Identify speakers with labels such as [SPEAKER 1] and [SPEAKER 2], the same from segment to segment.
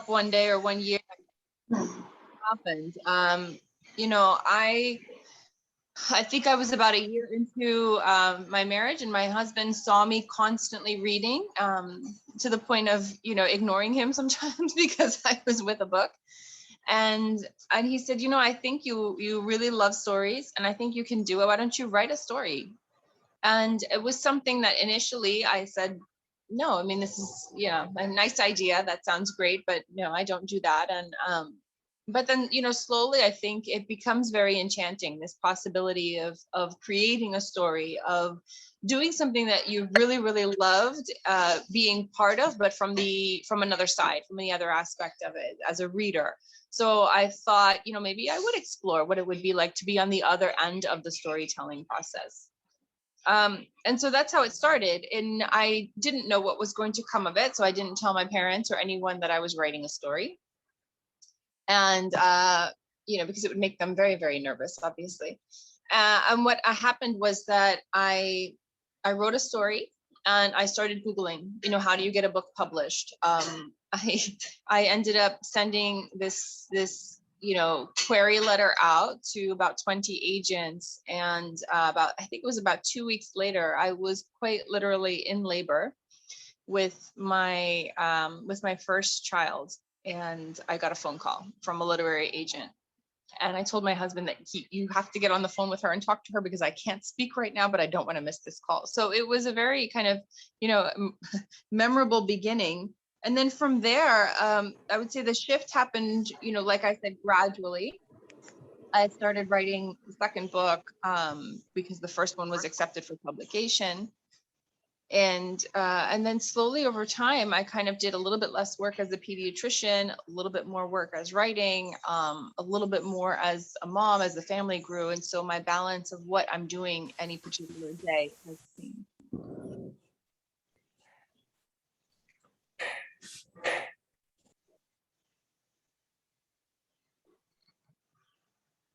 [SPEAKER 1] one day or one year happened. You know, I think I was about a year into my marriage, and my husband saw me constantly reading, to the point of, you know, ignoring him sometimes because I was with a book. And he said, you know, I think you really love stories, and I think you can do it. Why don't you write a story? And it was something that initially I said, no, I mean, this is, yeah, a nice idea. That sounds great, but no, I don't do that. And but then, you know, slowly I think it becomes very enchanting, this possibility of creating a story, of doing something that you really, really loved being part of, but from another side, from the other aspect of it as a reader. So I thought, you know, maybe I would explore what it would be like to be on the other end of the storytelling process. And so that's how it started. And I didn't know what was going to come of it. So I didn't tell my parents or anyone that I was writing a story. And, you know, because it would make them very, very nervous, obviously. And what happened was that I wrote a story and I started Googling, you know, how do you get a book published? I ended up sending this, you know, query letter out to about 20 agents. And I think it was about 2 weeks later, I was quite literally in labor with my first child. And I got a phone call from a literary agent. And I told my husband that you have to get on the phone with her and talk to her because I can't speak right now, but I don't want to miss this call. So it was a very kind of, you know, memorable beginning. And then from there, I would say the shift happened, you know, like I said, gradually. I started writing the second book because the first one was accepted for publication. And then slowly over time, I kind of did a little bit less work as a pediatrician, a little bit more work as writing, a little bit more as a mom as the family grew. And so my balance of what I'm doing any particular day has changed.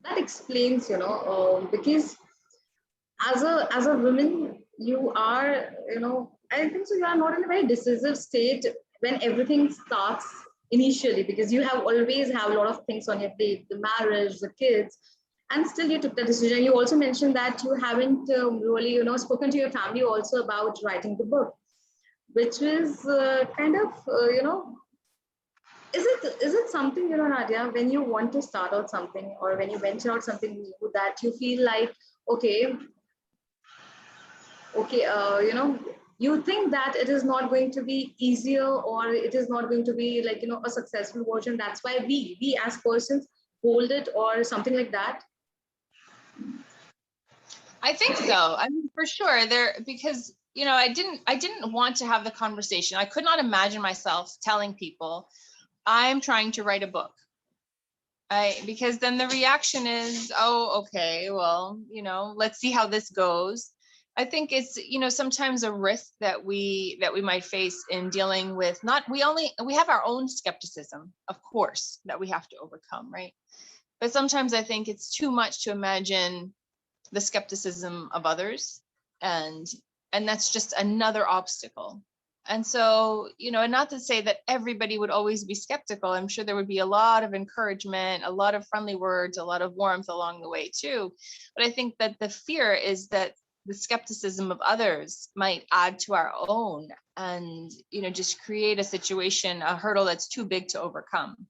[SPEAKER 2] That explains, you know, because as a woman, you are, you know, I think so. You are not in a very decisive state when everything starts initially, because you have always have a lot of things on your plate, the marriage, the kids, and still you took the decision. You also mentioned that you haven't really, you know, spoken to your family also about writing the book, which is kind of, you know, is it something, you know, Nadia, when you want to start out something or when you venture out something new, that you feel like, okay, you know, you think that it is not going to be easier or it is not going to be like, you know, a successful version, that's why we as persons hold it or something like that?
[SPEAKER 1] I think so. I mean, for sure because, you know, I didn't want to have the conversation. I could not imagine myself telling people I'm trying to write a book. Because then the reaction is, oh, okay, well, you know, let's see how this goes. I think it's, you know, sometimes a risk that we might face in dealing with we have our own skepticism, of course, that we have to overcome, right? But sometimes I think it's too much to imagine the skepticism of others, and that's just another obstacle. And so, you know, and not to say that everybody would always be skeptical. I'm sure there would be a lot of encouragement, a lot of friendly words, a lot of warmth along the way too. But I think that the fear is that the skepticism of others might add to our own and, you know, just create a situation, a hurdle that's too big to overcome.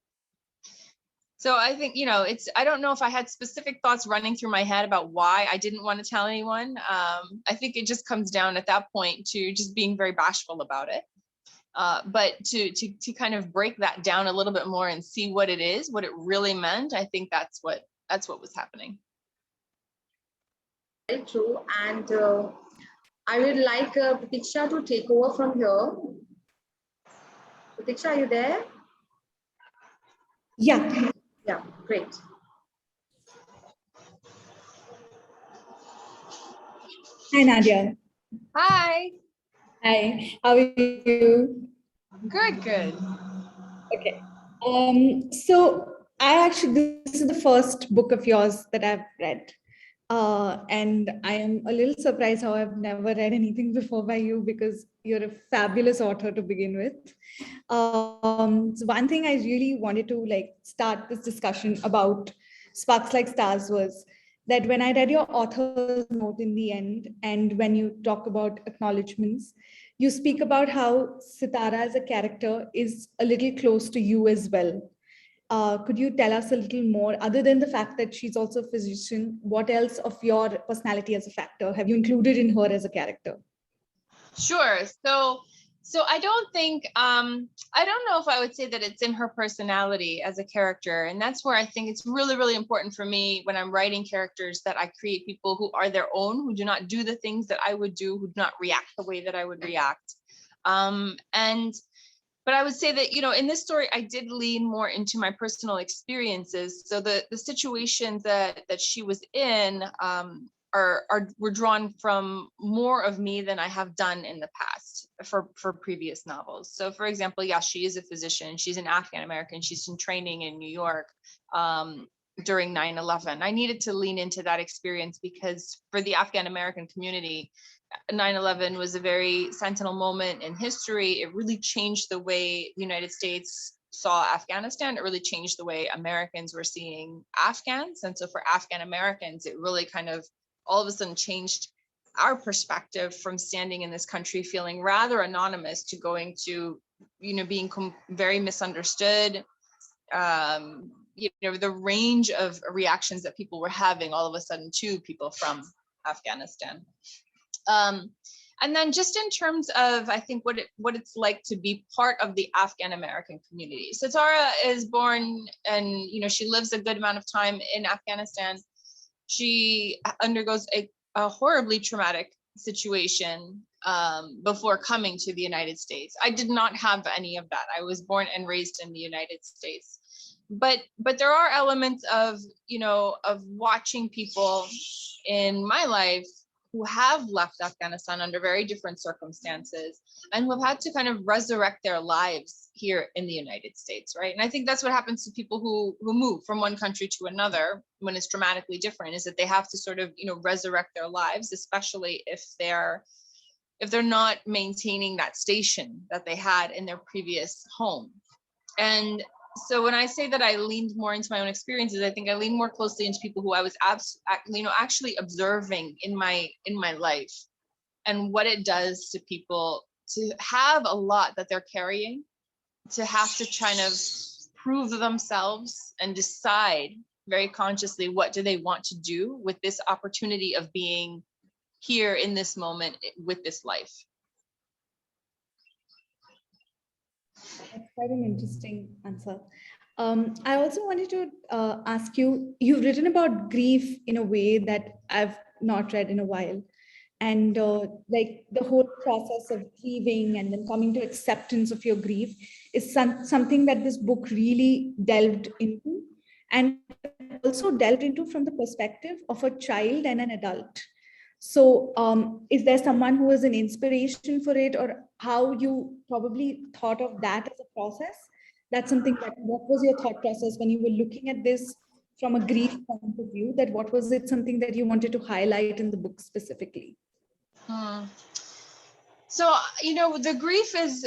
[SPEAKER 1] So I think, you know, I don't know if I had specific thoughts running through my head about why I didn't want to tell anyone. I think it just comes down at that point to just being very bashful about it. But to kind of break that down a little bit more and see what it is, what it really meant, I think that's what was happening.
[SPEAKER 2] Very true. And I would like Pratiksha to take over from here. Pratiksha, are you there?
[SPEAKER 3] Yeah.
[SPEAKER 2] Yeah, great.
[SPEAKER 3] Hi, Nadia.
[SPEAKER 1] Hi.
[SPEAKER 3] Hi. How are you?
[SPEAKER 1] Good, good.
[SPEAKER 3] Okay. So this is the first book of yours that I've read. And I am a little surprised how I've never read anything before by you, because you're a fabulous author to begin with. So one thing I really wanted to start this discussion about Sparks Like Stars was that when I read your author's note in the end, and when you talk about acknowledgements, you speak about how Sitara as a character is a little close to you as well. Could you tell us a little more, other than the fact that she's also a physician, what else of your personality as a factor have you included in her as a character?
[SPEAKER 1] Sure. So I don't think I don't know if I would say that it's in her personality as a character. And that's where I think it's really, really important for me when I'm writing characters that I create people who are their own, who do not do the things that I would do, who do not react the way that I would react. But I would say that, in this story, I did lean more into my personal experiences. So the situations that she was in were drawn from more of me than I have done in the past for previous novels. So for example, yeah, she is a physician. She's an Afghan American. She's in training in New York during 9/11. I needed to lean into that experience because for the Afghan American community, 9/11 was a very sentinel moment in history. It really changed the way the United States saw Afghanistan. It really changed the way Americans were seeing Afghans. And so for Afghan Americans, it really kind of all of a sudden changed our perspective from standing in this country feeling rather anonymous to going to, being very misunderstood. The range of reactions that people were having all of a sudden to people from Afghanistan. And then just in terms of, I think what it's like to be part of the Afghan American community. Sitara is born and, she lives a good amount of time in Afghanistan. She undergoes a horribly traumatic situation before coming to the United States. I did not have any of that. I was born and raised in the United States. But there are elements of, of watching people in my life who have left Afghanistan under very different circumstances and who have had to kind of resurrect their lives here in the United States, right? And I think that's what happens to people who move from one country to another when it's dramatically different, is that they have to sort of, resurrect their lives, especially if they're not maintaining that station that they had in their previous home. And so when I say that I leaned more into my own experiences, I think I leaned more closely into people who I was actually observing in my life, and what it does to people to have a lot that they're carrying, to have to kind of prove themselves and decide very consciously what do they want to do with this opportunity of being here in this moment with this life.
[SPEAKER 3] That's quite an interesting answer. I also wanted to ask you, you've written about grief in a way that I've not read in a while. And the whole process of grieving and then coming to acceptance of your grief is something that this book really delved into, and also delved into from the perspective of a child and an adult. So is there someone who was an inspiration for it, or how you probably thought of that as a process? That's something what was your thought process when you were looking at this from a grief point of view? That what was it something that you wanted to highlight in the book specifically?
[SPEAKER 1] So, the grief is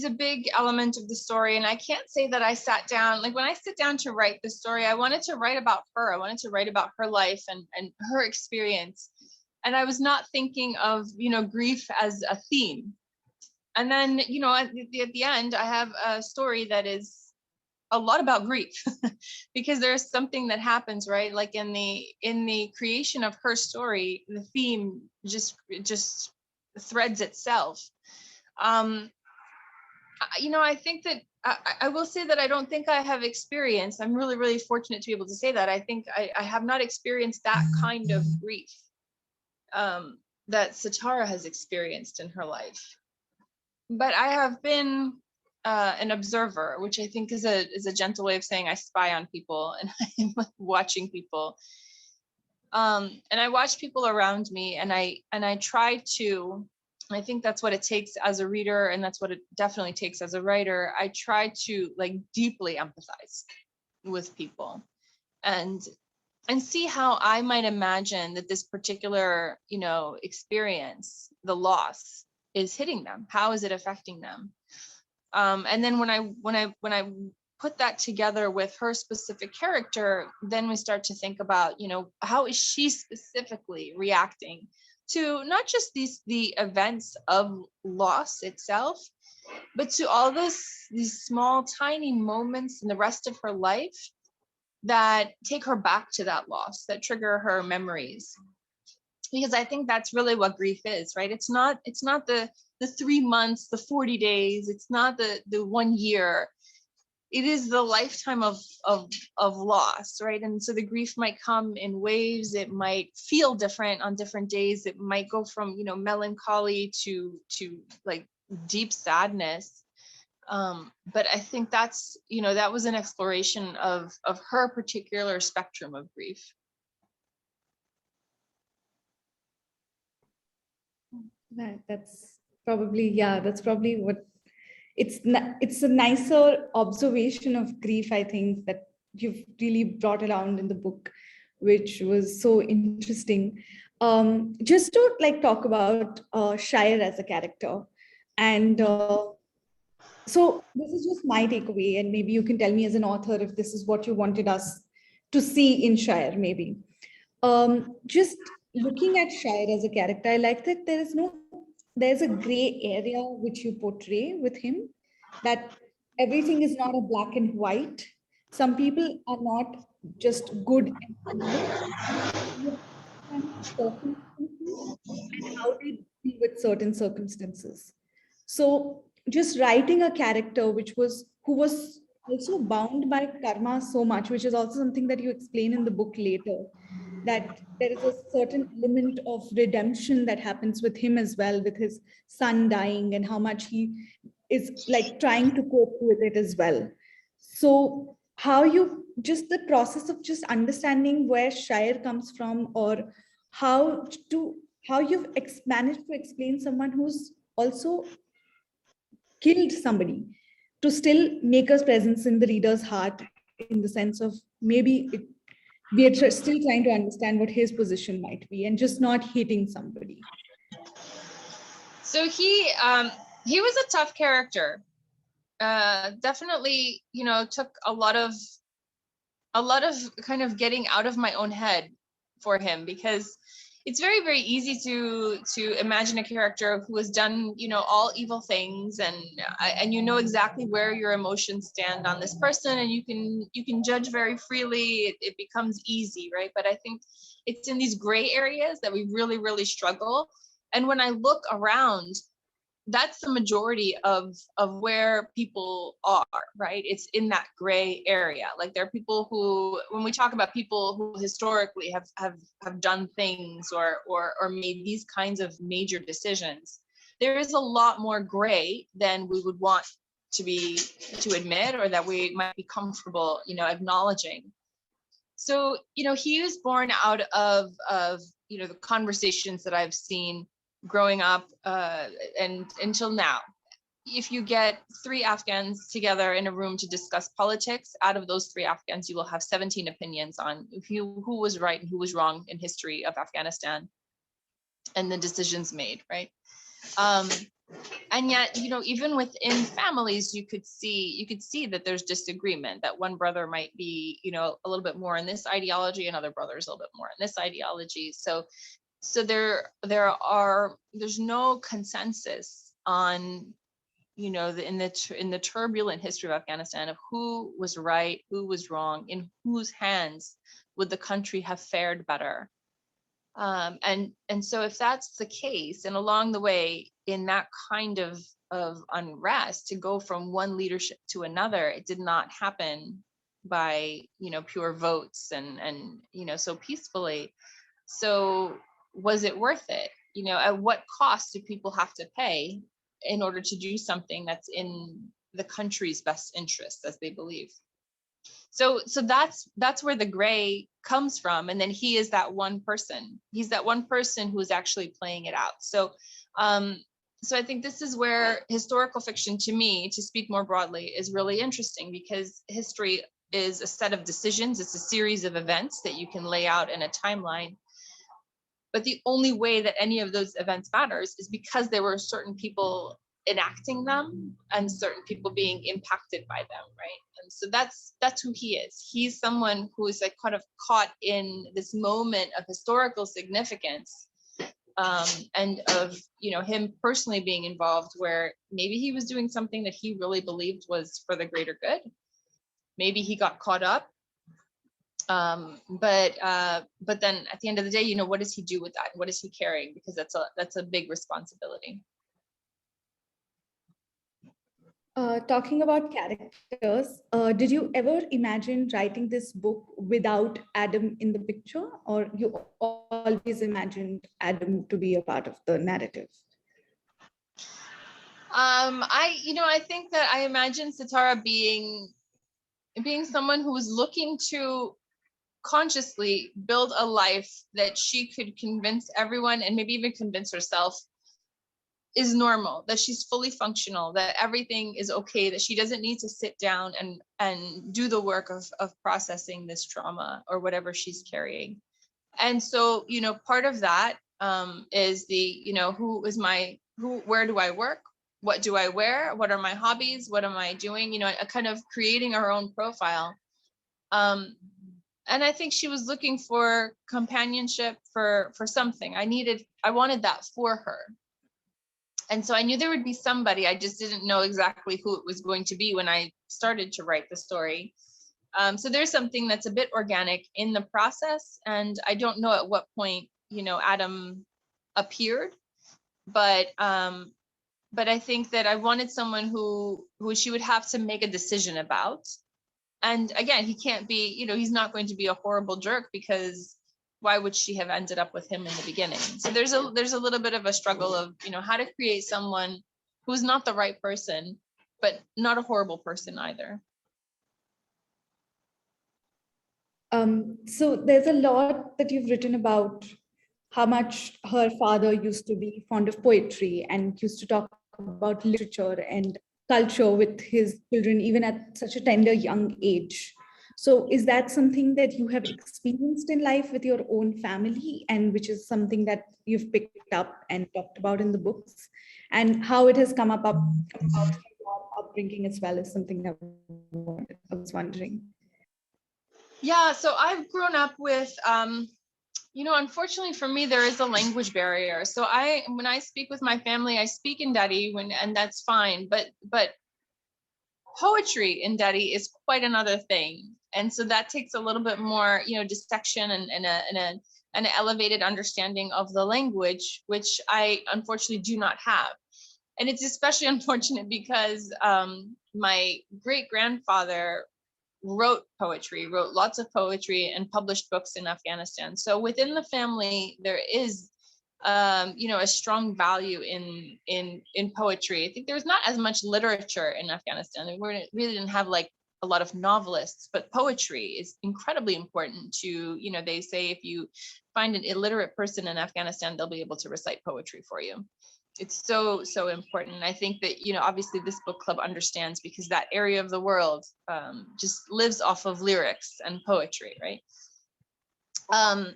[SPEAKER 1] a big element of the story. And I can't say that I sat down, like when I sit down to write the story, I wanted to write about her. I wanted to write about her life and her experience. And I was not thinking of, grief as a theme. And then, at the end, I have a story that is a lot about grief because there's something that happens, right? Like in the creation of her story, the theme just threads itself. I think that I will say that I don't think I have experienced, I'm really, really fortunate to be able to say that. I think I have not experienced that kind of grief that Sitara has experienced in her life. But I have been an observer, which I think is a gentle way of saying I spy on people and I'm watching people. And I watch people around me, and I try to, I think that's what it takes as a reader, and that's what it definitely takes as a writer. I try to deeply empathize with people. And and see how I might imagine that this particular, experience, the loss, is hitting them. How is it affecting them? And then when I put that together with her specific character, then we start to think about, how is she specifically reacting to not just the events of loss itself, but to all these small, tiny moments in the rest of her life that take her back to that loss, that trigger her memories. Because I think that's really what grief is, right? It's not the 3 months, the 40 days, it's not the 1 year. It is the lifetime of loss, right? And so the grief might come in waves. It might feel different on different days. It might go from, melancholy to like deep sadness. But I think that's, that was an exploration of her particular spectrum of grief.
[SPEAKER 3] That's probably what it's a nicer observation of grief, I think, that you've really brought around in the book, which was so interesting. Just to like talk about Shire as a character, and so this is just my takeaway, and maybe you can tell me as an author if this is what you wanted us to see in Shire, maybe. Just looking at Shire as a character, I like that there's a gray area which you portray with him, that everything is not a black and white. Some people are not just good and evil. You understand circumstances and how they deal with certain circumstances. So just writing a character who was also bound by karma so much, which is also something that you explain in the book later, that there is a certain element of redemption that happens with him as well, with his son dying, and how much he is like trying to cope with it as well. So how you just the process of just understanding where Shire comes from, or how to how you've managed to explain someone who's also killed somebody to still make a presence in the reader's heart, in the sense of maybe we are still trying to understand what his position might be and just not hating somebody.
[SPEAKER 1] So he was a tough character. Definitely, took a lot of kind of getting out of my own head for him, because it's very, very easy to imagine a character who has done, all evil things, and exactly where your emotions stand on this person, and you can judge very freely. It becomes easy, right? But I think it's in these gray areas that we really, really struggle. And when I look around, that's the majority of where people are, right? It's in that gray area. Like, there are people who, when we talk about people who historically have done things or made these kinds of major decisions, there is a lot more gray than we would want to admit, or that we might be comfortable, acknowledging. So, he was born out of the conversations that I've seen growing up and until now. If you get 3 Afghans together in a room to discuss politics, out of those 3 Afghans, you will have 17 opinions on who was right and who was wrong in history of Afghanistan and the decisions made, right? And yet, even within families, you could see that there's disagreement, that one brother might be, a little bit more in this ideology, another brother is a little bit more in this ideology. So there's no consensus on, in the turbulent history of Afghanistan, of who was right, who was wrong, in whose hands would the country have fared better. And so if that's the case, and along the way, in that kind of unrest, to go from one leadership to another, it did not happen by, pure votes and so peacefully. So was it worth it? At what cost do people have to pay in order to do something that's in the country's best interest, as they believe? So that's where the gray comes from. And then he is that one person. He's that one person who is actually playing it out. So I think this is where historical fiction, to me, to speak more broadly, is really interesting, because history is a set of decisions. It's a series of events that you can lay out in a timeline. But the only way that any of those events matters is because there were certain people enacting them and certain people being impacted by them, right? And so that's who he is. He's someone who is like kind of caught in this moment of historical significance, and of, you know, him personally being involved, where maybe he was doing something that he really believed was for the greater good. Maybe he got caught up. But then at the end of the day, you know, what does he do with that? What is he carrying? Because that's a big responsibility.
[SPEAKER 3] Talking about characters, did you ever imagine writing this book without Adam in the picture, or you always imagined Adam to be a part of the narrative?
[SPEAKER 1] I think that I imagine Sitara being someone who was looking to consciously build a life that she could convince everyone, and maybe even convince herself, is normal, that she's fully functional, that everything is okay, that she doesn't need to sit down and do the work of processing this trauma or whatever she's carrying. And so, you know, part of that is the, you know, where do I work? What do I wear? What are my hobbies? What am I doing? You know, a kind of creating her own profile. And I think she was looking for companionship, for something. I wanted that for her. And so I knew there would be somebody. I just didn't know exactly who it was going to be when I started to write the story. So there's something that's a bit organic in the process. And I don't know at what point, you know, Adam appeared, but I think that I wanted someone who she would have to make a decision about. And again, he can't be, you know, he's not going to be a horrible jerk, because why would she have ended up with him in the beginning? So there's a little bit of a struggle of, you know, how to create someone who's not the right person, but not a horrible person either.
[SPEAKER 3] So there's a lot that you've written about how much her father used to be fond of poetry and used to talk about literature and culture with his children, even at such a tender young age. So is that something that you have experienced in life with your own family, and which is something that you've picked up and talked about in the books, and how it has come about your upbringing as well, is something I was wondering.
[SPEAKER 1] Yeah, so I've grown up with, you know, unfortunately for me, there is a language barrier. So when I speak with my family, I speak in Dari, and that's fine. But poetry in Dari is quite another thing. And so that takes a little bit more, you know, dissection and an elevated understanding of the language, which I unfortunately do not have. And it's especially unfortunate because my great grandfather wrote lots of poetry, and published books in Afghanistan. So within the family, there is, you know, a strong value in poetry. I think there's not as much literature in Afghanistan. We really didn't have like a lot of novelists, but poetry is incredibly important to, you know, they say if you find an illiterate person in Afghanistan, they'll be able to recite poetry for you. It's so important. I think that, you know, obviously this book club understands, because that area of the world just lives off of lyrics and poetry, right?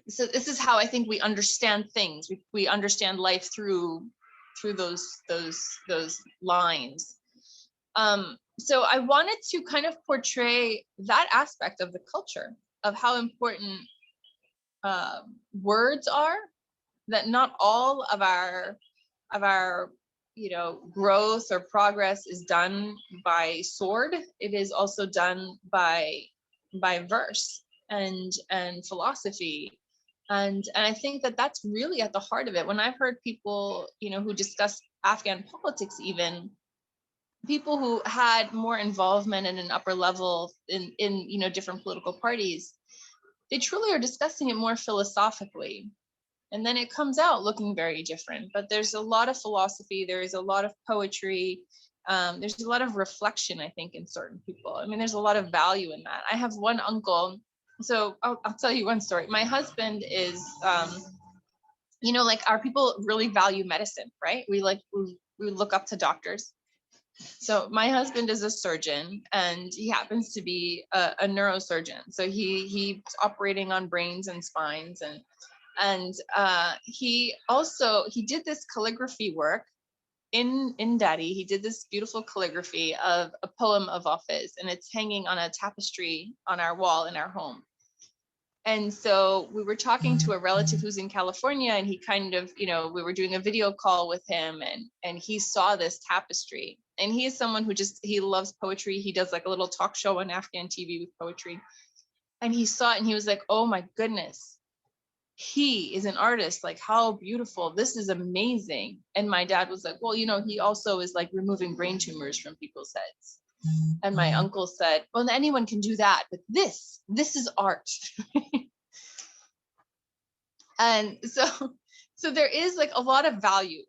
[SPEAKER 1] So this is how I think we understand things. We understand life through those lines. So I wanted to kind of portray that aspect of the culture, of how important words are, that not all of our you know, growth or progress is done by sword. It is also done by verse and philosophy. And I think that that's really at the heart of it. When I've heard people, you know, who discuss Afghan politics, even people who had more involvement in an upper level in you know, different political parties, they truly are discussing it more philosophically. And then it comes out looking very different. But there's a lot of philosophy, there is a lot of poetry, there's a lot of reflection, I think, in certain people. I mean, there's a lot of value in that. I have one uncle, so I'll tell you one story. My husband is, you know, like, our people really value medicine, right? We look up to doctors. So my husband is a surgeon, and he happens to be a neurosurgeon. So he's operating on brains and spines, and he did this calligraphy work in Daddy. He did this beautiful calligraphy of a poem of Office, and it's hanging on a tapestry on our wall in our home. And so we were talking to a relative who's in California, and he kind of, we were doing a video call with him, and he saw this tapestry. And he is someone who he loves poetry. He does like a little talk show on Afghan TV with poetry. And he saw it and he was like, oh my goodness, he is an artist. Like, how beautiful. This is amazing. And my dad was like, well, he also is like removing brain tumors from people's heads. And my uncle said, well, anyone can do that, but this is art. And so there is like a lot of value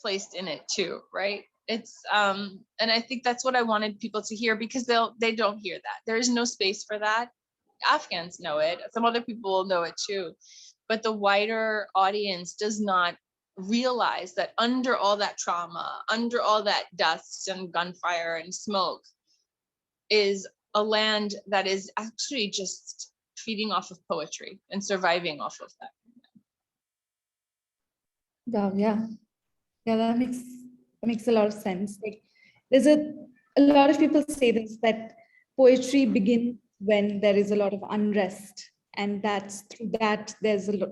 [SPEAKER 1] placed in it too, right? It's and I think that's what I wanted people to hear, because they don't hear that. There is no space for that. Afghans know it. Some other people will know it too, but the wider audience does not realize that under all that trauma, under all that dust and gunfire and smoke, is a land that is actually just feeding off of poetry and surviving off of that.
[SPEAKER 3] Wow, yeah. Yeah, that makes a lot of sense. Like, there's a lot of people say this, that poetry begins when there is a lot of unrest, and that's through that there's a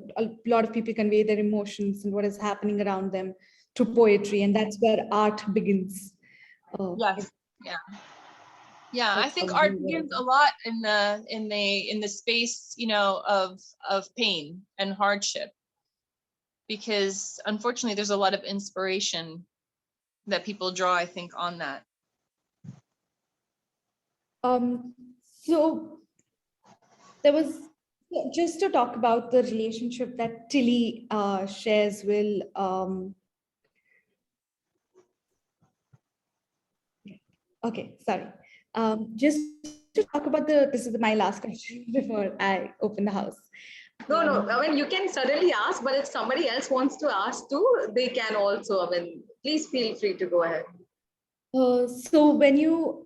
[SPEAKER 3] lot of people convey their emotions and what is happening around them through poetry, and that's where art begins.
[SPEAKER 1] Yes. Yeah, I think art begins a lot in the space, of pain and hardship, because unfortunately there's a lot of inspiration that people draw, I think, on that.
[SPEAKER 3] So there was, just to talk about the relationship that Tilly shares with okay, sorry. Just to talk about this is my last question before I open the house.
[SPEAKER 2] No, I mean, you can certainly ask, but if somebody else wants to ask too, they can also. I mean, please feel free to go ahead.
[SPEAKER 3] So when you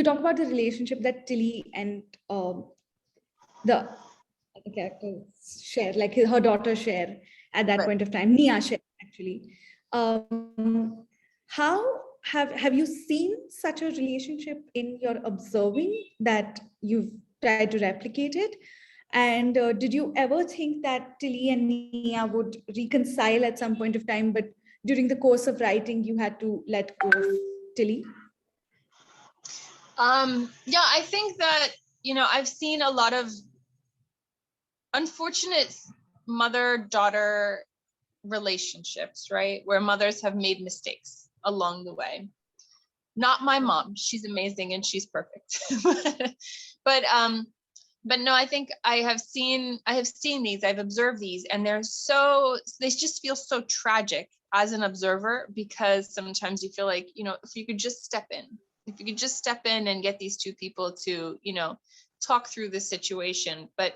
[SPEAKER 3] talk about the relationship that Tilly and the characters share, like her daughter share at that point of time, Nia share actually. How have you seen such a relationship in your observing that you've tried to replicate it? And did you ever think that Tilly and Nia would reconcile at some point of time, but during the course of writing, you had to let go of Tilly?
[SPEAKER 1] Yeah, I think that, I've seen a lot of unfortunate mother-daughter relationships, right? Where mothers have made mistakes along the way. Not my mom. She's amazing and she's perfect. but no, I think I have seen these, I've observed these, and they just feel so tragic as an observer, because sometimes you feel like, if you could just step in and get these two people to, talk through the situation. But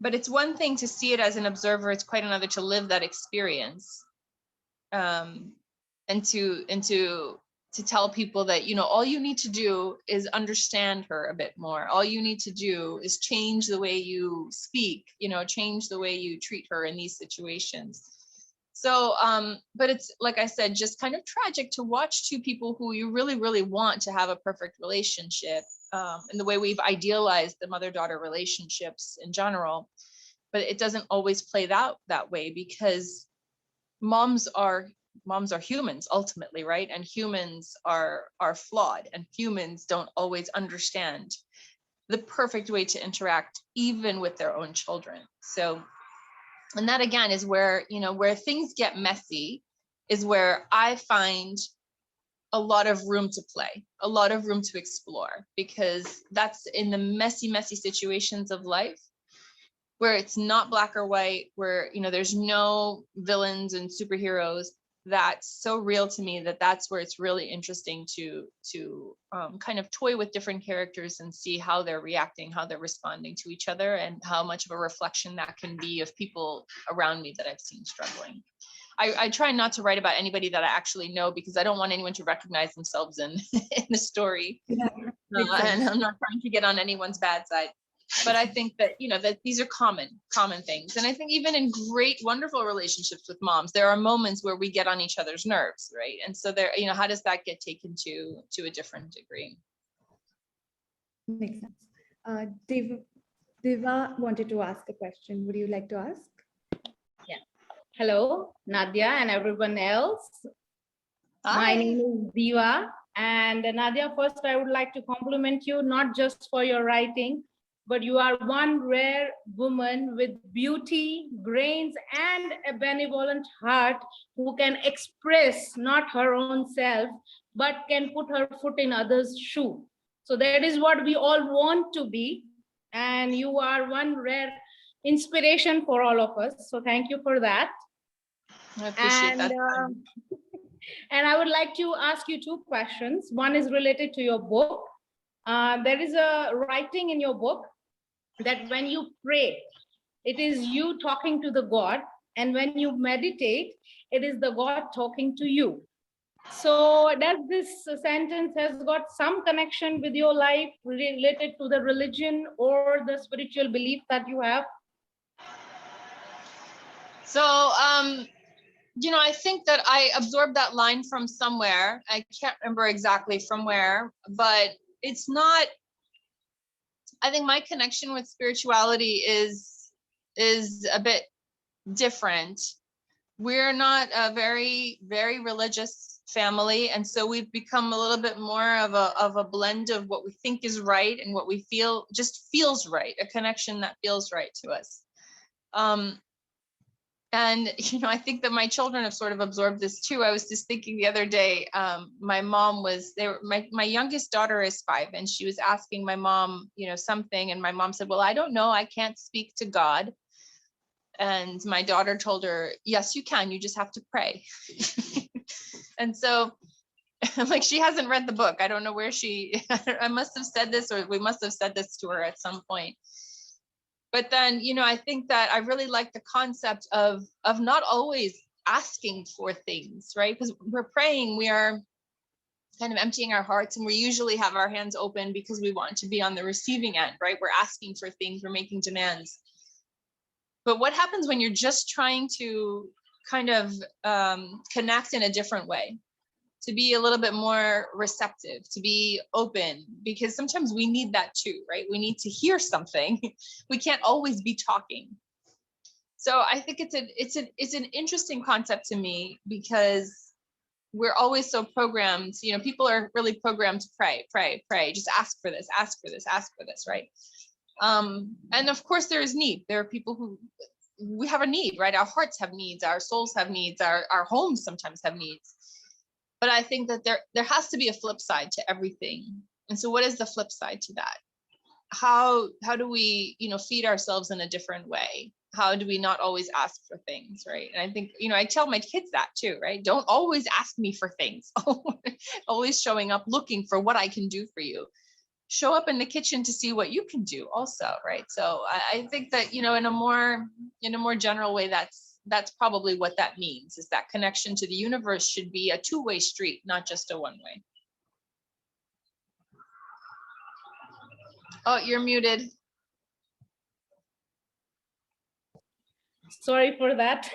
[SPEAKER 1] it's one thing to see it as an observer, it's quite another to live that experience. And to tell people that, all you need to do is understand her a bit more. All you need to do is change the way you speak, change the way you treat her in these situations. So, but it's, like I said, just kind of tragic to watch two people who you really, really want to have a perfect relationship, and the way we've idealized the mother-daughter relationships in general, but it doesn't always play out that way, because moms are humans ultimately, right? And humans are flawed, and humans don't always understand the perfect way to interact, even with their own children. So, and that again is where, where things get messy, is where I find a lot of room to play, a lot of room to explore, because that's in the messy situations of life, where it's not black or white, where, there's no villains and superheroes. That's so real to me that's where it's really interesting to kind of toy with different characters and see how they're reacting, how they're responding to each other, and how much of a reflection that can be of people around me that I've seen struggling. I try not to write about anybody that I actually know, because I don't want anyone to recognize themselves in in the story.
[SPEAKER 3] Yeah, makes
[SPEAKER 1] And
[SPEAKER 3] sense.
[SPEAKER 1] I'm not trying to get on anyone's bad side. But I think that, that these are common things. And I think even in great, wonderful relationships with moms, there are moments where we get on each other's nerves, right? And so there, how does that get taken to a different degree?
[SPEAKER 3] Makes sense. Diva wanted to ask a question. Would you like to ask?
[SPEAKER 4] Hello, Nadia and everyone else. My
[SPEAKER 1] Hi.
[SPEAKER 4] name is Diva. And Nadia, first I would like to compliment you, not just for your writing, but you are one rare woman with beauty, brains, and a benevolent heart who can express not her own self, but can put her foot in others' shoe. So that is what we all want to be. And you are one rare inspiration for all of us. So thank you for that.
[SPEAKER 1] I appreciate that.
[SPEAKER 4] And I would like to ask you two questions. One is related to your book. There is a writing in your book that when you pray, it is you talking to the God, and when you meditate, it is the God talking to you. So does this sentence has got some connection with your life related to the religion or the spiritual belief that you have?
[SPEAKER 1] So, I think that I absorbed that line from somewhere. I can't remember exactly from where, but it's not, I think my connection with spirituality is a bit different. We're not a very, very religious family. And so we've become a little bit more of a blend of what we think is right and what we feel just feels right, a connection that feels right to us. And, I think that my children have sort of absorbed this too. I was just thinking the other day, my mom was there. My youngest daughter is 5, and she was asking my mom, something. And my mom said, well, I don't know. I can't speak to God. And my daughter told her, yes, you can. You just have to pray. And so I'm like, she hasn't read the book. I don't know where I must have said this, or we must have said this to her at some point. But then, I think that I really like the concept of not always asking for things, right? Because we're praying, we are kind of emptying our hearts, and we usually have our hands open because we want to be on the receiving end, right? We're asking for things, we're making demands. But what happens when you're just trying to kind of connect in a different way? To be a little bit more receptive, to be open, because sometimes we need that too, right? We need to hear something. We can't always be talking. So I think it's an interesting concept to me, because we're always so programmed. People are really programmed to pray, just ask for this, right? And of course there is need. There are people who we have a need, right? Our hearts have needs, our souls have needs, our homes sometimes have needs. But I think that there has to be a flip side to everything. And so what is the flip side to that? How do we, feed ourselves in a different way? How do we not always ask for things, right? And I think, I tell my kids that too, right? Don't always ask me for things. Always showing up looking for what I can do for you. Show up in the kitchen to see what you can do also, right? So I think that, in a more general way, that's probably what that means, is that connection to the universe should be a two-way street, not just a one-way. Oh, you're muted.
[SPEAKER 4] Sorry for that.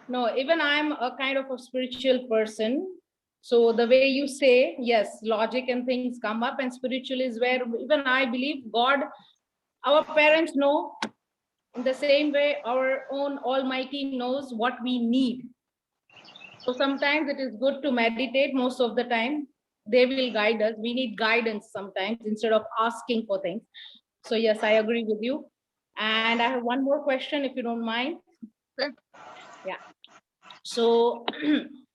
[SPEAKER 4] No, even I'm a kind of a spiritual person. So the way you say, yes, logic and things come up, and spiritual is where even I believe God, our parents know. In the same way, our own Almighty knows what we need. So sometimes it is good to meditate. Most of the time, they will guide us. We need guidance sometimes instead of asking for things. So yes, I agree with you. And I have one more question, if you don't mind.
[SPEAKER 1] Sure.
[SPEAKER 4] Yeah. So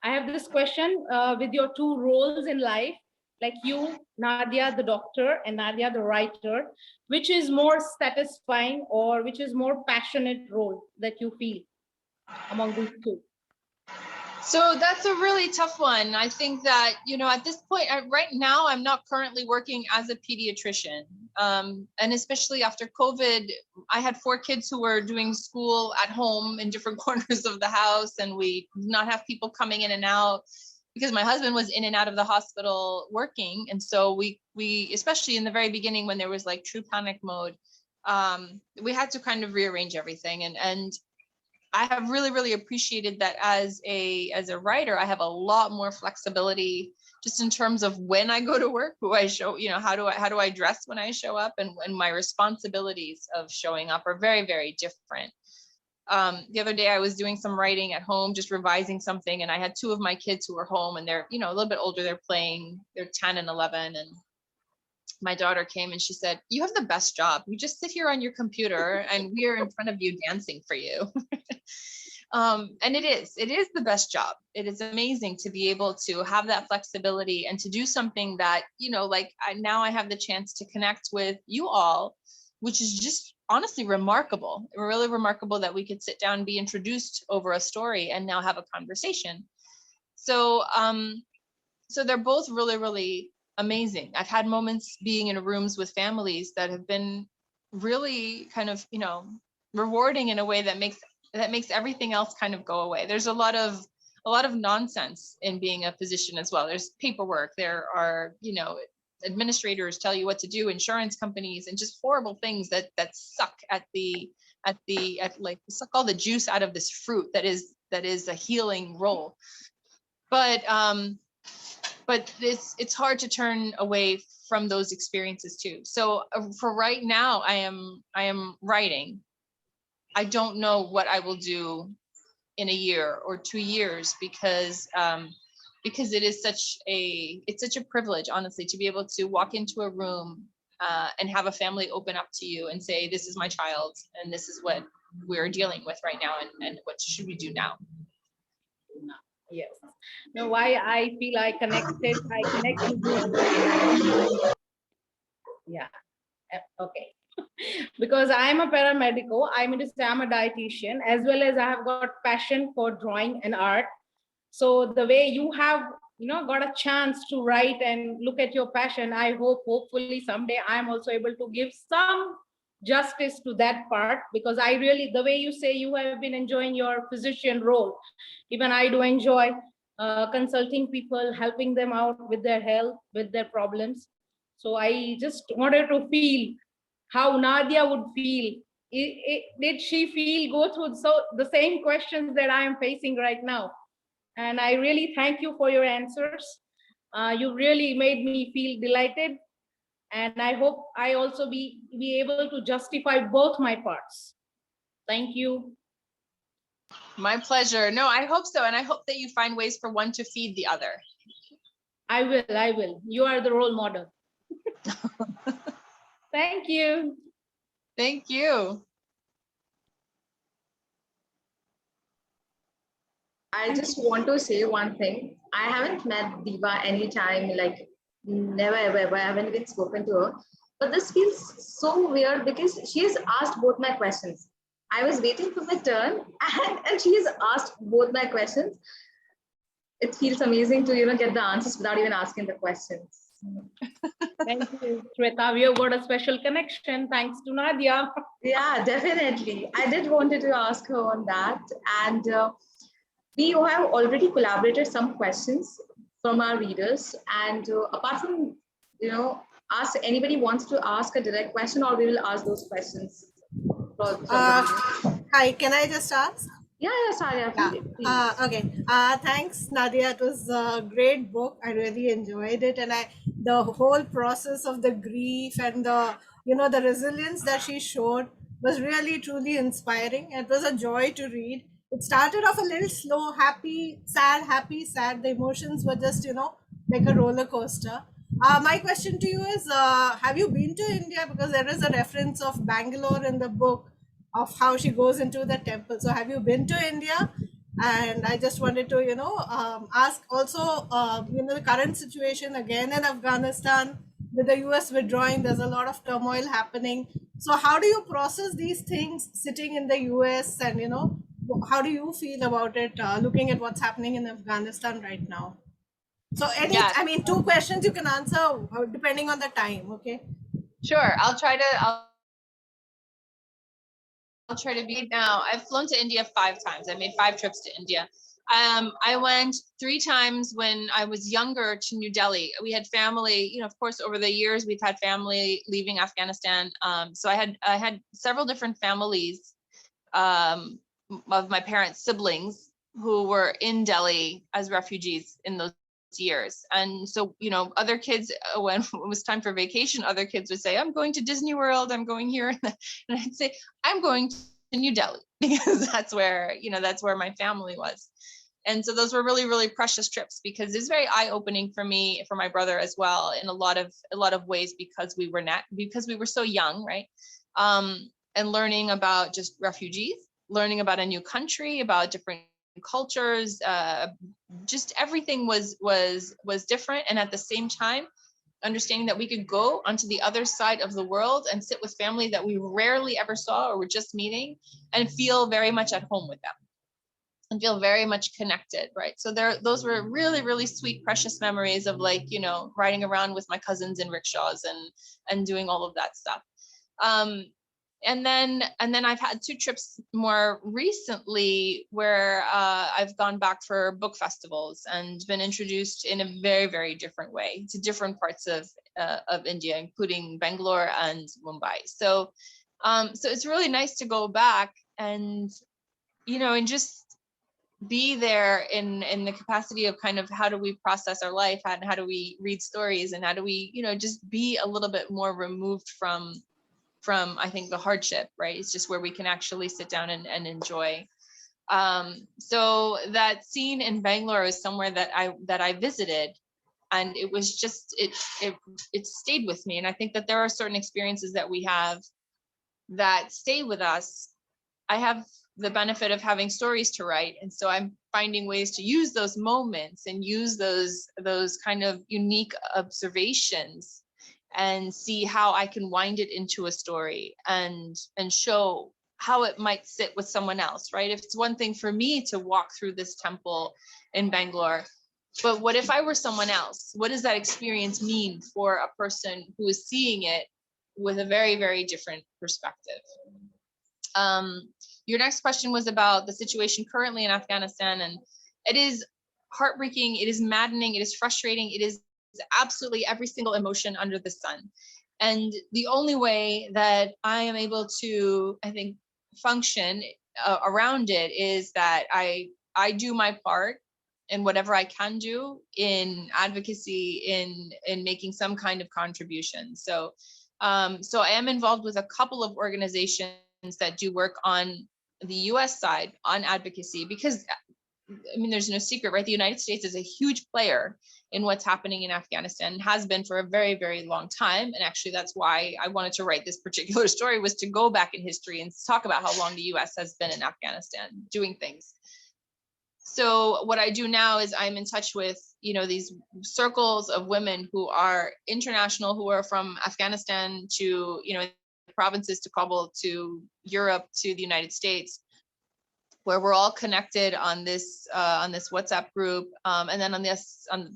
[SPEAKER 4] I have this question with your two roles in life, like you, Nadia, the doctor, and Nadia, the writer, which is more satisfying or which is more passionate role that you feel among these two?
[SPEAKER 1] So that's a really tough one. I think that, at this point, right now, I'm not currently working as a pediatrician. And especially after COVID, I had 4 kids who were doing school at home in different corners of the house, and we did not have people coming in and out because my husband was in and out of the hospital working. And so we especially in the very beginning when there was like true panic mode, we had to kind of rearrange everything. And I have really, really appreciated that as a writer, I have a lot more flexibility just in terms of when I go to work, who I show, how do I dress when I show up, and my responsibilities of showing up are very, very different. The other day I was doing some writing at home, just revising something, and I had 2 of my kids who were home, and they're, a little bit older, they're playing, they're 10 and 11, and my daughter came and she said, "You have the best job. You just sit here on your computer and we are in front of you dancing for you." And it is the best job. It is amazing to be able to have that flexibility and to do something that, now I have the chance to connect with you all, which is just honestly remarkable, really remarkable that we could sit down and be introduced over a story and now have a conversation. So, so they're both really, really amazing. I've had moments being in rooms with families that have been really kind of, rewarding in a way that makes everything else kind of go away. There's a lot of nonsense in being a physician as well. There's paperwork. There are, administrators tell you what to do, insurance companies, and just horrible things that suck suck all the juice out of this fruit that is a healing role. But it's hard to turn away from those experiences too. So for right now, I am writing. I don't know what I will do in a year or 2 years because it is such a privilege, honestly, to be able to walk into a room and have a family open up to you and say, "This is my child, and this is what we're dealing with right now, and what should we do now?"
[SPEAKER 4] Yes. No, why I feel I connect to this. Yeah. Okay. Because I'm a paramedical, I'm a dietitian, as well as I have got passion for drawing and art. So the way you have, got a chance to write and look at your passion, I hopefully someday I'm also able to give some justice to that part, because I really, the way you say you have been enjoying your physician role, even I do enjoy consulting people, helping them out with their health, with their problems. So I just wanted to feel how Nadia would feel. Did she go through the same questions that I am facing right now? And I really thank you for your answers. You really made me feel delighted. And I hope I also be able to justify both my parts. Thank you.
[SPEAKER 1] My pleasure. No, I hope so. And I hope that you find ways for one to feed the other.
[SPEAKER 4] I will. You are the role model. Thank you.
[SPEAKER 1] Thank you.
[SPEAKER 2] I just want to say one thing. I haven't met Diva anytime, like never ever. I haven't even spoken to her. But this feels so weird because she has asked both my questions. I was waiting for my turn, and she has asked both my questions. It feels amazing to get the answers without even asking the questions.
[SPEAKER 4] Thank you, Shweta. We have got a special connection thanks to Nadia.
[SPEAKER 2] Yeah, definitely. I did wanted to ask her on that, and we have already collaborated some questions from our readers. And apart from ask, anybody wants to ask a direct question, or we will ask those questions.
[SPEAKER 5] Hi, can I just ask?
[SPEAKER 2] Yeah, sorry.
[SPEAKER 5] Yeah. Okay. Thanks, Nadia. It was a great book. I really enjoyed it, and the whole process of the grief and the resilience that she showed was really truly inspiring. It was a joy to read. It started off a little slow, happy, sad, happy, sad. The emotions were just like a roller coaster. My question to you is, have you been to India? Because there is a reference of Bangalore in the book, of how she goes into the temple. So have you been to India? And I just wanted to, ask also, the current situation again in Afghanistan with the US withdrawing, there's a lot of turmoil happening. So how do you process these things sitting in the US and, how do you feel about it, looking at what's happening in Afghanistan right now? So
[SPEAKER 1] Yeah,
[SPEAKER 5] I mean, two questions you can answer depending on the time. Okay.
[SPEAKER 1] sure. I'll try to be now. I've flown to India 5 times. I made 5 trips to India. I went 3 times when I was younger to New Delhi. We had family, of course, over the years we've had family leaving Afghanistan. So I had several different families of my parents' siblings who were in Delhi as refugees in those years. And so, other kids, when it was time for vacation, other kids would say, I'm going to Disney World, I'm going here. And I'd say, I'm going to New Delhi because that's where my family was. And so those were really, really precious trips because it's very eye-opening for me, for my brother as well, in a lot of ways, because we were so young, right? And learning about just refugees, learning about a new country, about different cultures, just everything was different. And at the same time, understanding that we could go onto the other side of the world and sit with family that we rarely ever saw or were just meeting and feel very much at home with them and feel very much connected, right? So those were really, really sweet, precious memories of riding around with my cousins in rickshaws and doing all of that stuff. And then I've had 2 trips more recently where I've gone back for book festivals and been introduced in a very, very different way to different parts of India, including Bangalore and Mumbai. So it's really nice to go back and and just be there in the capacity of kind of how do we process our life, how do we read stories, and how do we just be a little bit more removed from I think the hardship, right? It's just where we can actually sit down and enjoy. So that scene in Bangalore is somewhere that I visited, and it was just it stayed with me. And I think that there are certain experiences that we have that stay with us. I have the benefit of having stories to write, and so I'm finding ways to use those moments and use those kind of unique observations and see how I can wind it into a story and show how it might sit with someone else, right? If it's one thing for me to walk through this temple in Bangalore, but what if I were someone else? What does that experience mean for a person who is seeing it with a very, very different perspective? Your next question was about the situation currently in Afghanistan, and it is heartbreaking, it is maddening, it is frustrating, it is absolutely every single emotion under the sun. And the only way that I am able to, I think, function around it is that I do my part in whatever I can do in advocacy, in making some kind of contribution. So I am involved with a couple of organizations that do work on the US side on advocacy, because I mean, there's no secret, right? The United States is a huge player in what's happening in Afghanistan, has been for a very, very long time. And actually, that's why I wanted to write this particular story, was to go back in history and talk about how long the US has been in Afghanistan doing things. So what I do now is I'm in touch with, these circles of women who are international, who are from Afghanistan to, provinces, to Kabul, to Europe, to the United States, where we're all connected on this WhatsApp group. And then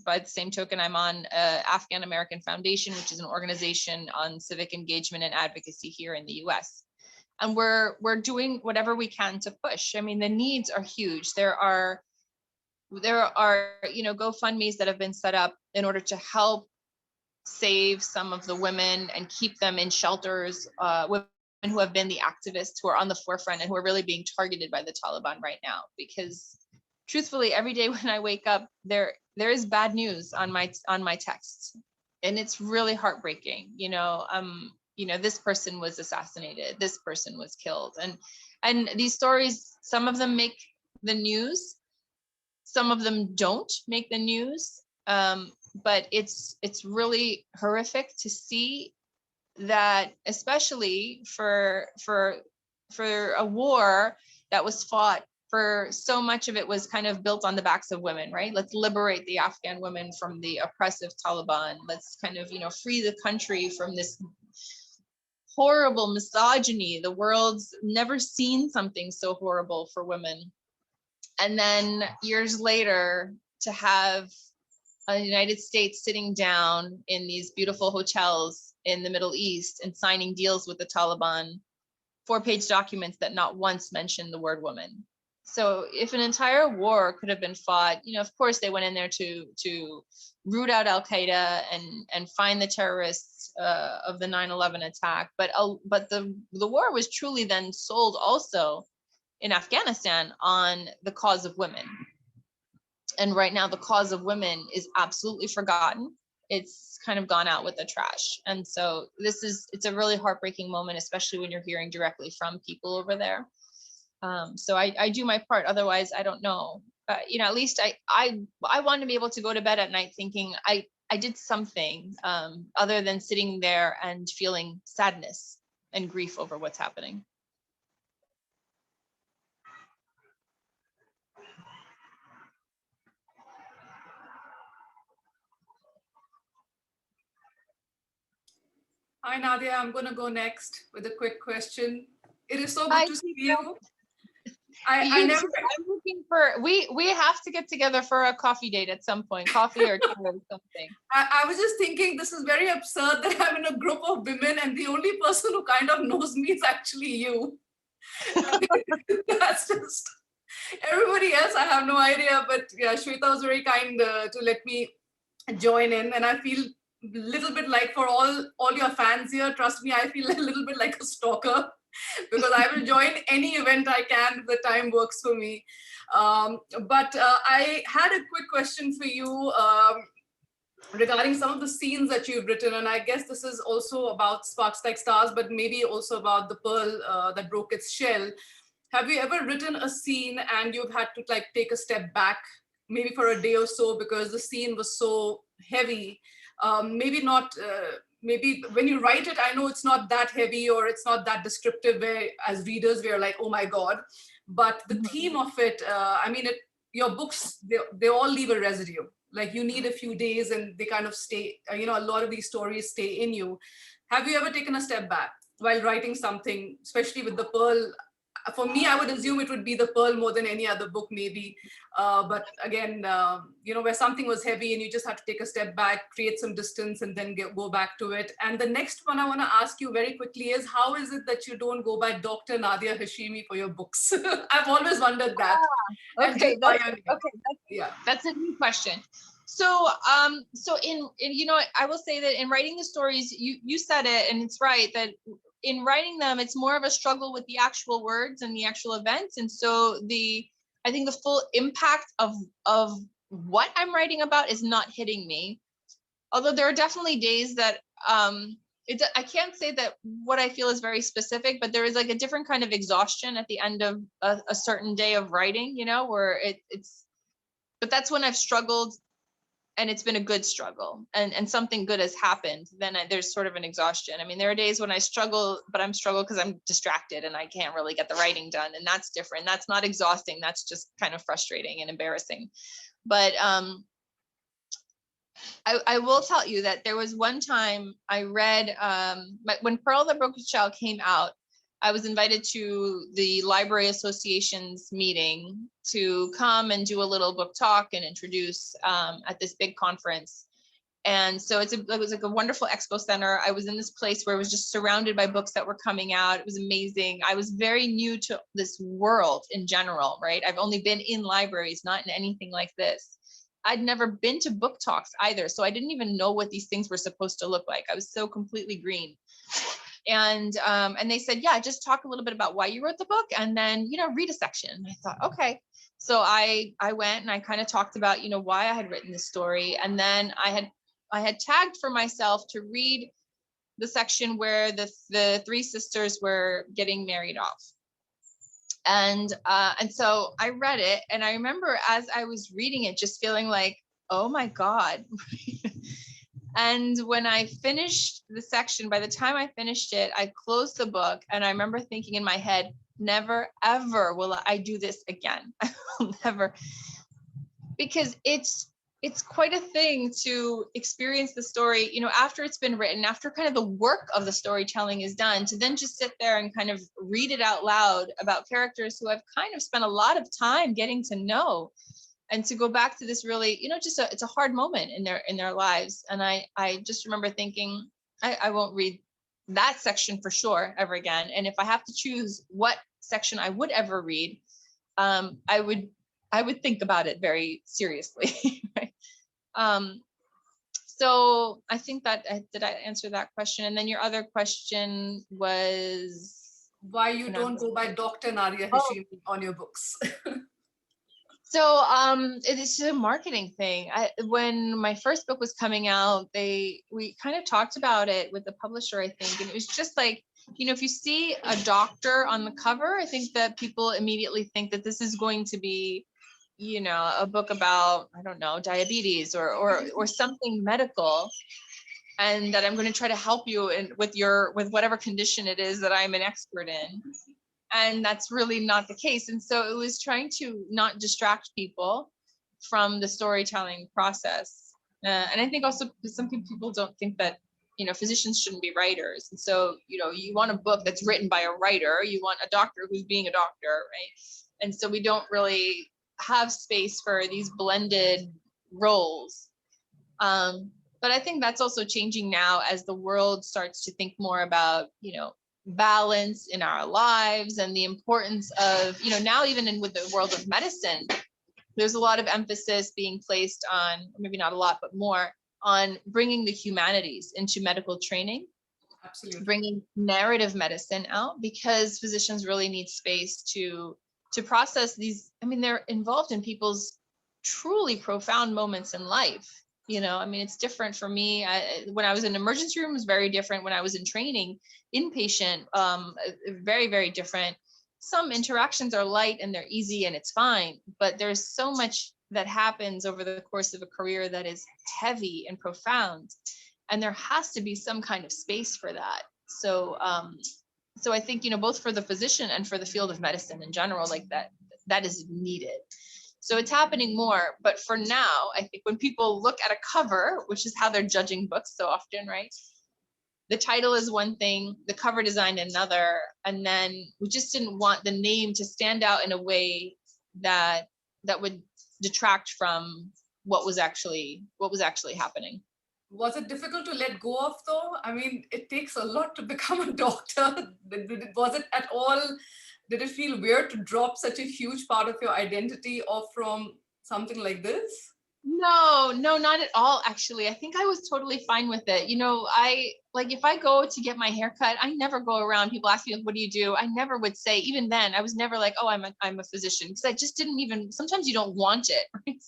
[SPEAKER 1] by the same token, I'm on Afghan American Foundation, which is an organization on civic engagement and advocacy here in the US. And we're doing whatever we can to push. I mean, the needs are huge. There are GoFundMes that have been set up in order to help save some of the women and keep them in shelters, women who have been the activists, who are on the forefront and who are really being targeted by the Taliban right now. Because truthfully, every day when I wake up, there is bad news on my texts, and it's really heartbreaking. This person was assassinated, this person was killed, and these stories, some of them make the news, some of them don't make the news, but it's really horrific to see that, especially for a war that was fought, for so much of it was kind of built on the backs of women, right? Let's liberate the Afghan women from the oppressive Taliban. Let's kind of, free the country from this horrible misogyny. The world's never seen something so horrible for women. And then years later, to have the United States sitting down in these beautiful hotels in the Middle East and signing deals with the Taliban, 4-page documents that not once mention the word woman. So if an entire war could have been fought, you know, of course they went in there to root out Al-Qaeda and find the terrorists of the 9/11 attack. But the war was truly then sold also in Afghanistan on the cause of women. And right now the cause of women is absolutely forgotten. It's kind of gone out with the trash. And so it's a really heartbreaking moment, especially when you're hearing directly from people over there. So I do my part. Otherwise, I don't know. You know, at least I want to be able to go to bed at night thinking I did something other than sitting there and feeling sadness and grief over what's happening.
[SPEAKER 6] Hi, Nadia. I'm going to go next with a quick question. It is so good to see you. I never.
[SPEAKER 1] I'm looking for. We have to get together for a coffee date at some point. Coffee or tea or something.
[SPEAKER 6] I was just thinking this is very absurd that I'm in a group of women and the only person who kind of knows me is actually you. That's just. Everybody else, I have no idea. But yeah, Shweta was very kind to let me join in, and I feel a little bit like for all your fans here, trust me, I feel a little bit like a stalker because I will join any event I can if the time works for me. But I had a quick question for you regarding some of the scenes that you've written, and I guess this is also about Sparks Like Stars, but maybe also about the pearl that broke its shell. Have you ever written a scene and you've had to like take a step back, maybe for a day or so because the scene was so heavy? Maybe not, maybe when you write it, I know it's not that heavy or it's not that descriptive where as readers, we're like, oh my God. But the theme of it, I mean, your books, they all leave a residue. Like you need a few days and they kind of stay, you know, a lot of these stories stay in you. Have you ever taken a step back while writing something, especially with the pearl? For me, I would assume it would be the pearl more than any other book, maybe. But again, you know, where something was heavy and you just have to take a step back, create some distance, and then go back to it. And the next one I want to ask you very quickly is, how is it that you don't go by Dr. Nadia Hashimi for your books? I've always wondered that.
[SPEAKER 1] Okay,
[SPEAKER 6] Yeah,
[SPEAKER 1] that's a new question. So, so in you know, I will say that in writing the stories, you said it, and it's right that in writing them, it's more of a struggle with the actual words and the actual events. And so I think the full impact of what I'm writing about is not hitting me. Although there are definitely days that I can't say that what I feel is very specific, but there is like a different kind of exhaustion at the end of a certain day of writing, you know, where but that's when I've struggled and it's been a good struggle and something good has happened, then there's sort of an exhaustion. I mean, there are days when I struggle, but I'm struggled because I'm distracted and I can't really get the writing done. And that's different. That's not exhausting. That's just kind of frustrating and embarrassing. But I will tell you that there was one time I read, when Pearl the Broken Shell came out, I was invited to the Library Association's meeting to come and do a little book talk and introduce at this big conference. And so it was like a wonderful expo center. I was in this place where it was just surrounded by books that were coming out. It was amazing. I was very new to this world in general, right? I've only been in libraries, not in anything like this. I'd never been to book talks either. So I didn't even know what these things were supposed to look like. I was so completely green. And they said, yeah, just talk a little bit about why you wrote the book and then, you know, read a section. And I thought, okay. So I went and I kind of talked about, you know, why I had written this story. And then I had tagged for myself to read the section where the three sisters were getting married off. And so I read it, and I remember as I was reading it, just feeling like, oh my God. And when I finished the section, by the time I finished it, I closed the book, and I remember thinking in my head, never, ever will I do this again. I will never, because it's it's quite a thing to experience the story, you know, after it's been written, after kind of the work of the storytelling is done, to then just sit there and kind of read it out loud about characters who I've kind of spent a lot of time getting to know, and to go back to this really, you know, just it's a hard moment in their lives. And I just remember thinking, I won't read that section for sure ever again. And if I have to choose what section I would ever read, I would think about it very seriously. Right? So I think that did I answer that question? And then your other question was
[SPEAKER 6] Why you don't go by Dr. Nadia Hashimi on your books?
[SPEAKER 1] So it's a marketing thing. When my first book was coming out, we kind of talked about it with the publisher, I think, and it was just like, you know, if you see a doctor on the cover, I think that people immediately think that this is going to be, you know, a book about, I don't know, diabetes or something medical, and that I'm going to try to help you with whatever condition it is that I'm an expert in. And that's really not the case. And so it was trying to not distract people from the storytelling process. And I think also some people don't think that, you know, physicians shouldn't be writers. And so, you know, you want a book that's written by a writer, you want a doctor who's being a doctor, right? And so we don't really have space for these blended roles. But I think that's also changing now as the world starts to think more about, you know, balance in our lives and the importance of, you know, now even with the world of medicine, there's a lot of emphasis being placed on, maybe not a lot, but more on bringing the humanities into medical training. Absolutely. Bringing narrative medicine out, because physicians really need space to process these. I mean, they're involved in people's truly profound moments in life. You know, I mean, it's different for me. When I was in emergency room, it was very different. When I was in training, inpatient, very, very different. Some interactions are light and they're easy and it's fine, but there's so much that happens over the course of a career that is heavy and profound. And there has to be some kind of space for that. So, so I think, you know, both for the physician and for the field of medicine in general, like that is needed. So it's happening more, but for now, I think when people look at a cover, which is how they're judging books so often, right? The title is one thing, the cover design another, and then we just didn't want the name to stand out in a way that would detract from what was actually happening.
[SPEAKER 6] Was it difficult to let go of though? I mean, it takes a lot to become a doctor. Was it at all? Did it feel weird to drop such a huge part of your identity off from something like this?
[SPEAKER 1] No, not at all, actually. I think I was totally fine with it. You know, if I go to get my hair cut, I never go around. People ask me, what do you do? I never would say, even then, I was never like, oh, I'm a physician, because I just didn't even, sometimes you don't want it. Right?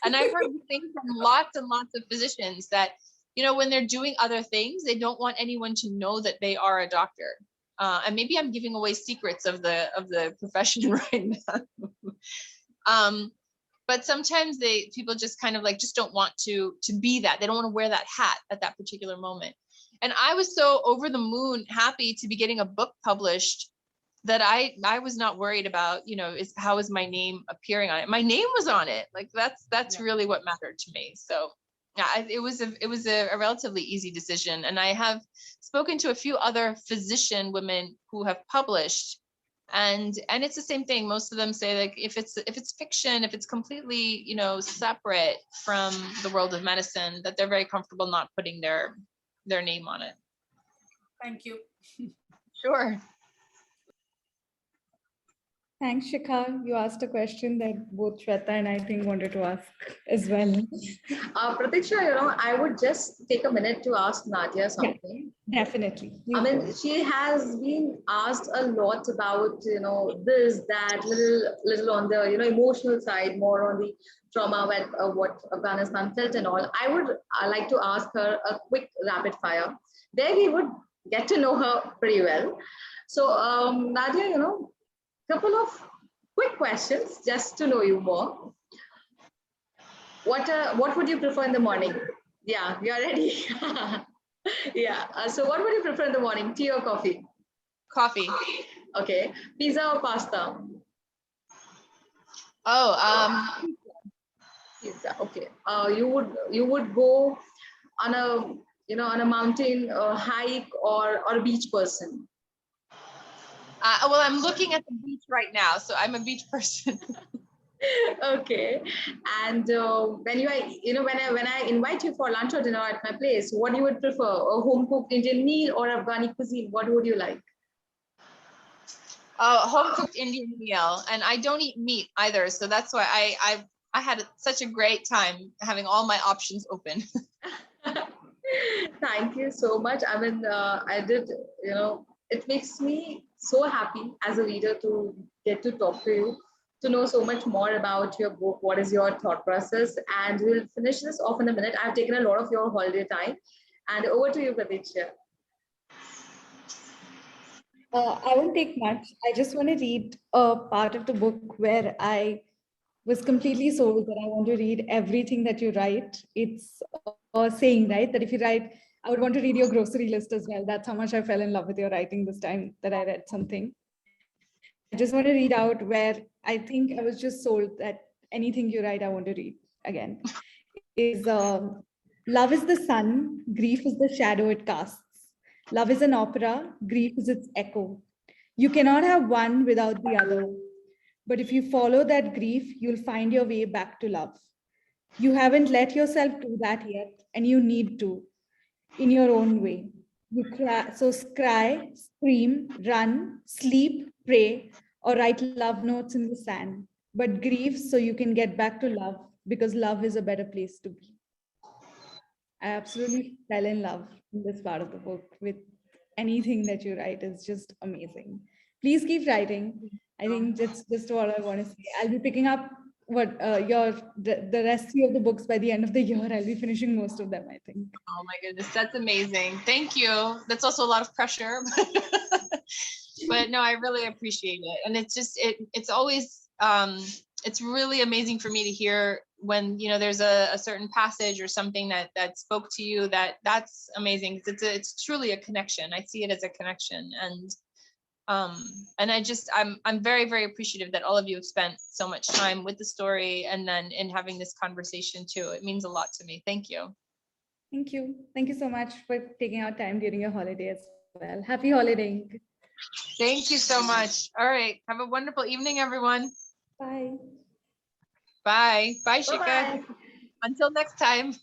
[SPEAKER 1] And I've heard things from lots and lots of physicians that, you know, when they're doing other things, they don't want anyone to know that they are a doctor. And maybe I'm giving away secrets of the profession right now. But sometimes people just kind of like just don't want to be that. They don't want to wear that hat at that particular moment. And I was so over the moon happy to be getting a book published that I was not worried about, you know, how is my name appearing on it? My name was on it. Like that's really what mattered to me. So yeah, it was a relatively easy decision. And I have spoken to a few other physician women who have published, and it's the same thing. Most of them say, like, if it's fiction, if it's completely, you know, separate from the world of medicine, that they're very comfortable not putting their name on it.
[SPEAKER 6] Thank you.
[SPEAKER 1] Sure.
[SPEAKER 3] Thanks, Shikha. You asked a question that both Shweta and I think wanted to ask as well.
[SPEAKER 2] Pratiksha, you know, I would just take a minute to ask Nadia something.
[SPEAKER 3] Yeah, definitely.
[SPEAKER 2] I mean, she has been asked a lot about, you know, this, that, little on the, you know, emotional side, more on the trauma, what Afghanistan felt and all. I would like to ask her a quick rapid fire. There we would get to know her pretty well. So, Nadia, you know, couple of quick questions just to know you more. What would you prefer in the morning? Yeah, you're ready. Yeah. So what would you prefer in the morning? Tea or coffee?
[SPEAKER 1] Coffee.
[SPEAKER 2] Okay. Pizza or pasta?
[SPEAKER 1] Oh,
[SPEAKER 2] Okay. You would go on a on a mountain hike or a beach person.
[SPEAKER 1] Well, I'm looking at the beach right now, so I'm a beach person.
[SPEAKER 2] Okay. And when I invite you for lunch or dinner at my place, what you would prefer? A home cooked Indian meal or Afghani cuisine? What would you like?
[SPEAKER 1] Home cooked Indian meal, and I don't eat meat either, so that's why I had such a great time having all my options open.
[SPEAKER 2] Thank you so much. I mean, I did, it makes me so happy as a reader to get to talk to you, to know so much more about your book. What is your thought process? And we'll finish this off in a minute. I've taken a lot of your holiday time. And over to you, Prateeksha.
[SPEAKER 3] I won't take much. I just want to read a part of the book where I was completely sold that I want to read everything that you write. It's a saying, right? That if you write, I would want to read your grocery list as well. That's how much I fell in love with your writing this time that I read something. I just want to read out where I think I was just sold that anything you write, I want to read again. Is love is the sun, grief is the shadow it casts. Love is an opera, grief is its echo. You cannot have one without the other. But if you follow that grief, you'll find your way back to love. You haven't let yourself do that yet, and you need to in your own way. You cry, scream, run, sleep, pray, or write love notes in the sand. But grieve so you can get back to love because love is a better place to be. I absolutely fell in love in this part of the book with anything that you write is just amazing. Please keep writing. I think that's just what I want to say. I'll be picking up the rest of the books by the end of the year. I'll be finishing most of them, I think.
[SPEAKER 1] Oh my goodness, that's amazing. Thank you. That's also a lot of pressure. But no, I really appreciate it. And it's just it's always it's really amazing for me to hear when there's a certain passage or something that spoke to you, that's amazing. It's truly a connection. I see it as a connection. And I'm very, very appreciative that all of you have spent so much time with the story and then in having this conversation too. It means a lot to me. Thank you.
[SPEAKER 3] Thank you. Thank you so much for taking out time during your holiday as well. Happy holidaying.
[SPEAKER 1] Thank you so much. All right. Have a wonderful evening, everyone.
[SPEAKER 3] Bye.
[SPEAKER 1] Bye. Bye, Shika.
[SPEAKER 2] Bye-bye.
[SPEAKER 1] Until next time.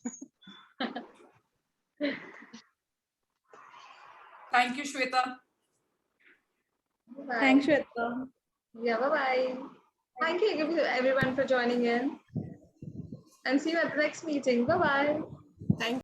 [SPEAKER 6] Thank you, Shweta.
[SPEAKER 2] Bye-bye.
[SPEAKER 3] Thanks, Shweta.
[SPEAKER 2] Yeah, bye-bye. Thank you everyone for joining in. And see you at the next meeting. Bye-bye.
[SPEAKER 5] Thank